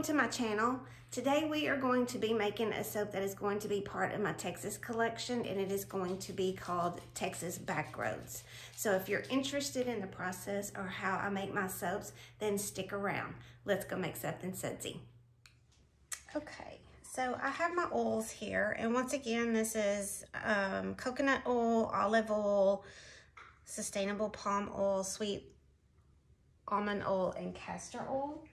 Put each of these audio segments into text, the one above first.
to my channel. Today we are going to be making a soap that is going to be part of my Texas collection, and it is going to be called Texas Backroads. So if you're interested in the process or how I make my soaps, then stick around. Let's go make something sudsy. Okay, so I have my oils here, and once again, this is coconut oil, olive oil, sustainable palm oil, sweet almond oil, and castor oil.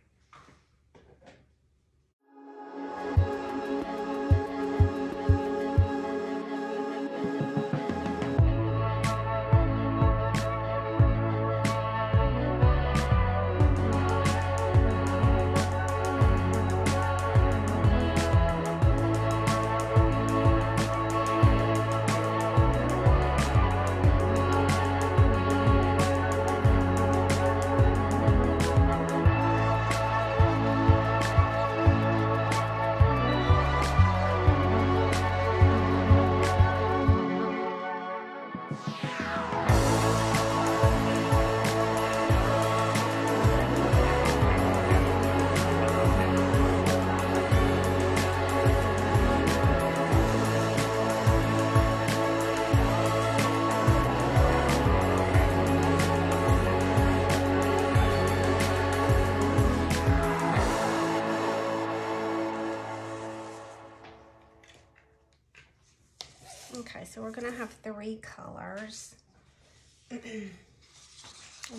Okay, so we're gonna have 3 colors.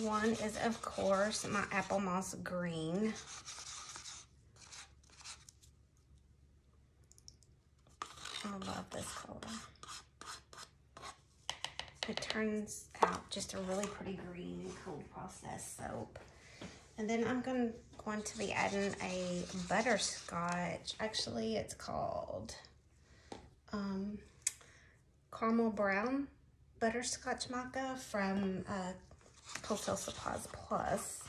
One is, of course, my apple moss green. I love this color. It turns out just a really pretty green and cold process soap. And then I'm going to be adding a butterscotch. Actually, it's called Caramel Brown Butterscotch Maca from Wholesale Supplies Plus.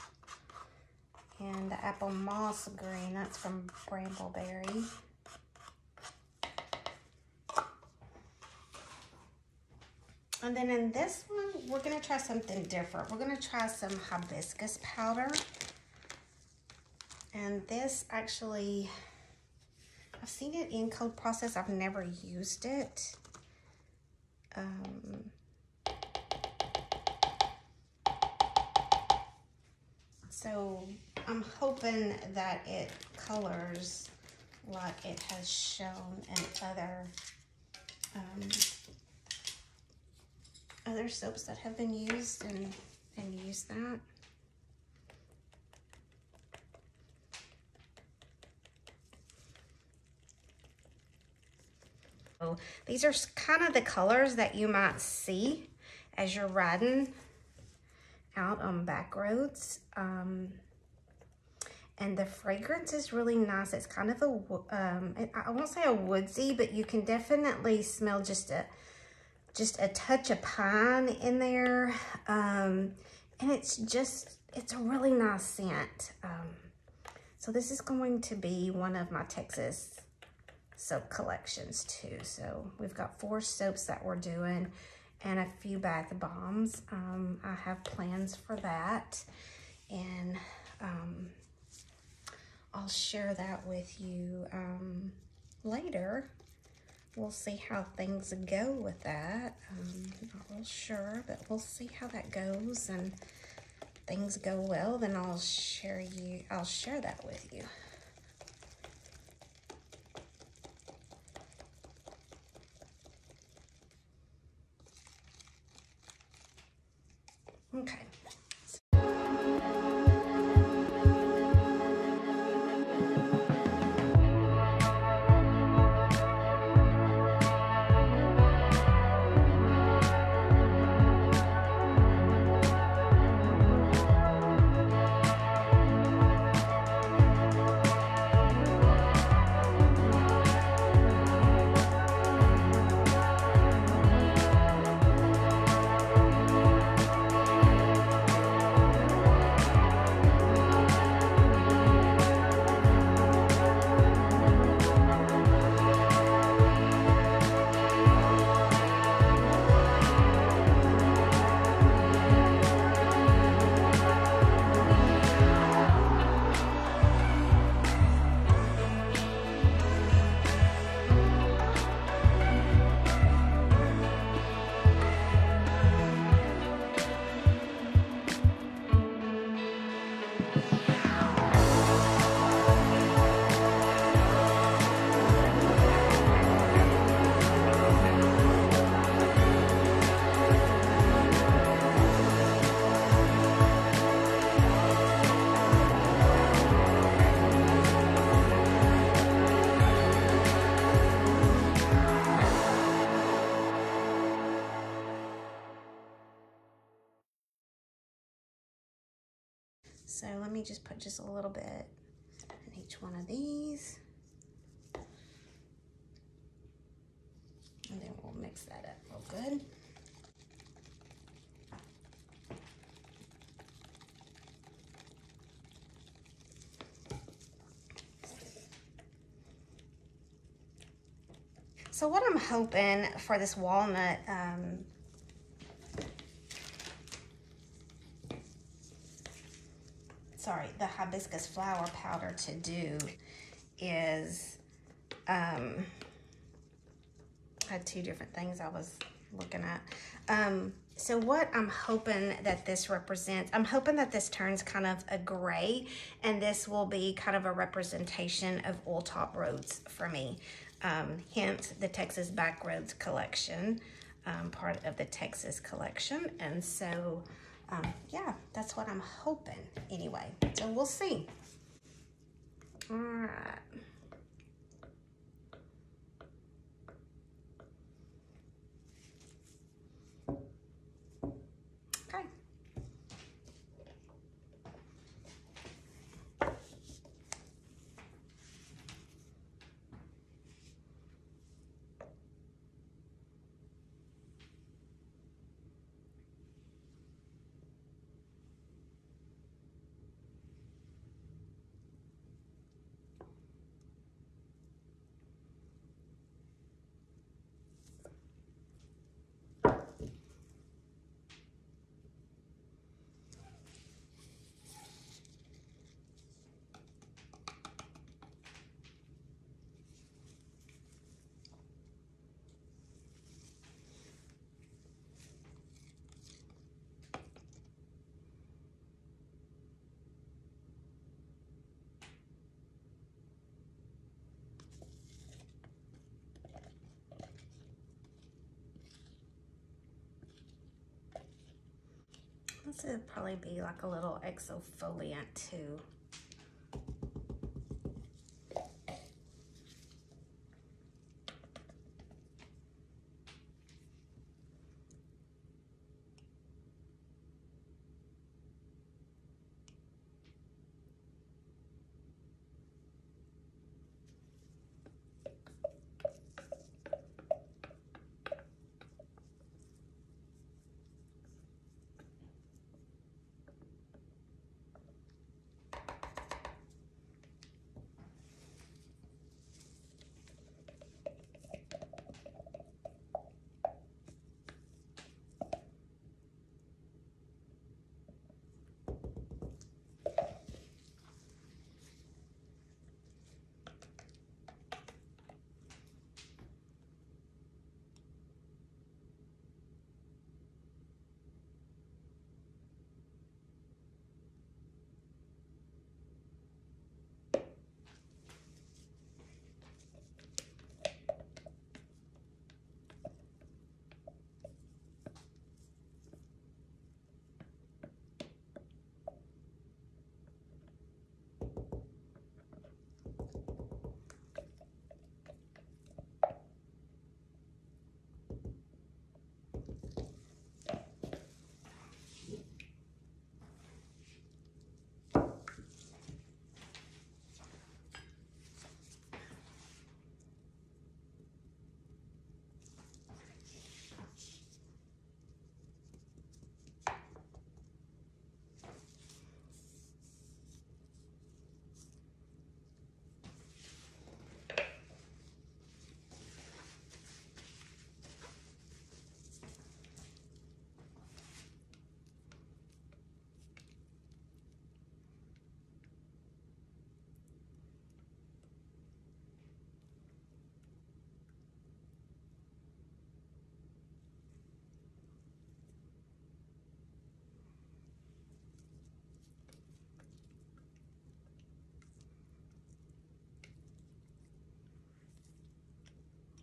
And the apple moss green, that's from Brambleberry. And then in this one, we're gonna try something different. We're gonna try some hibiscus powder. And this actually, I've seen it in cold process. I've never used it. So I'm hoping that it colors like it has shown in other soaps that have been used and use that. So these are kind of the colors that you might see as you're riding out on back roads. And the fragrance is really nice. It's kind of I won't say a woodsy, but you can definitely smell just a touch of pine in there. And it's a really nice scent. So this is going to be one of my Texas soap collections too. So we've got 4 soaps that we're doing and a few bath bombs. I have plans for that, and I'll share that with you later. We'll see how things go with that. Not real sure, but we'll see how that goes, and things go well, then I'll share that with you. Okay. So let me just put just a little bit in each one of these. And then we'll mix that up real good. So what I'm hoping for this walnut, the hibiscus flower powder to do is, I had two different things I was looking at. So what I'm hoping that this represents, I'm hoping that this turns kind of a gray, and this will be kind of a representation of oil top roads for me. Hence the Texas Backroads collection, part of the Texas collection. And so, yeah, that's what I'm hoping anyway. So we'll see. All right. Okay. This would probably be like a little exfoliant too.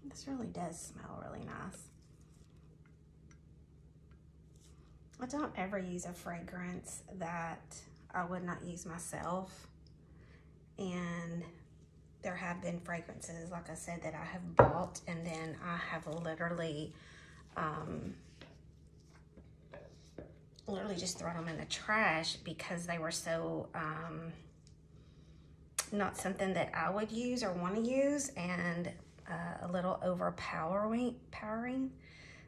This really does smell really nice. I don't ever use a fragrance that I would not use myself. And there have been fragrances, like I said, that I have bought and then I have literally literally just thrown them in the trash because they were so not something that I would use or want to use, and a little overpowering.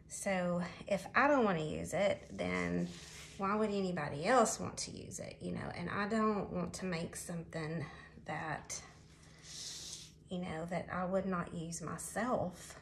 So if I don't want to use it, then why would anybody else want to use it, you know? And I don't want to make something that, you know, that I would not use myself.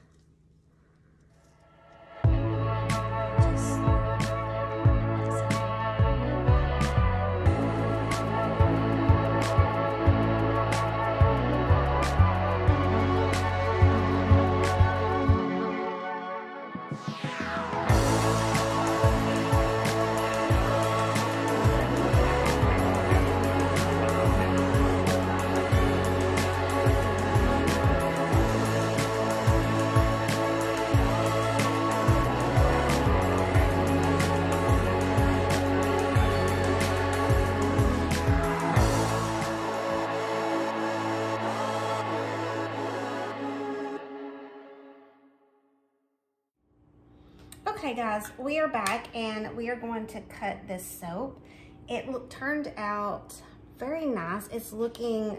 Okay guys, we are back and we are going to cut this soap. It turned out very nice. It's looking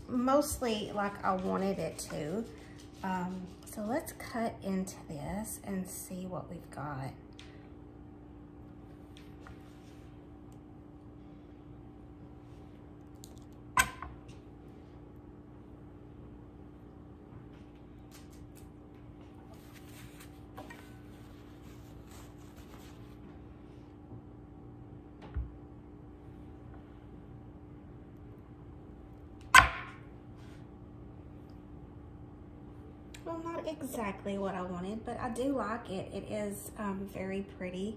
mostly like I wanted it to. So let's cut into this and see what we've got. Well, not exactly what I wanted, but I do like it. It is very pretty.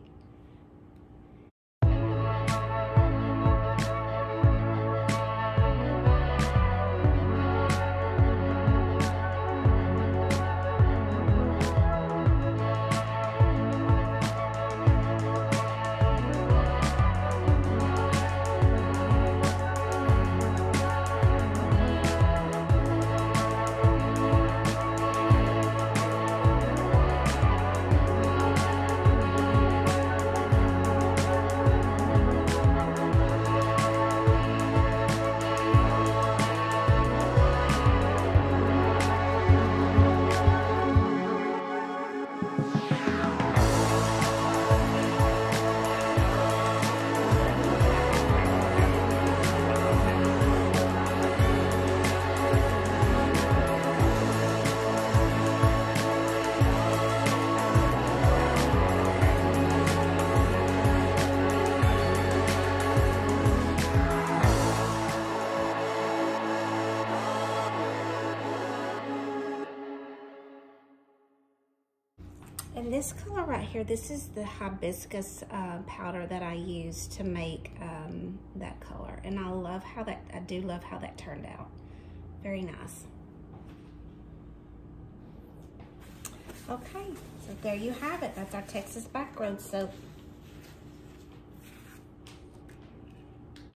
And this color right here, this is the hibiscus powder that I used to make that color. And I love how that, I do love how that turned out. Very nice. Okay, so there you have it. That's our Texas Backroad soap.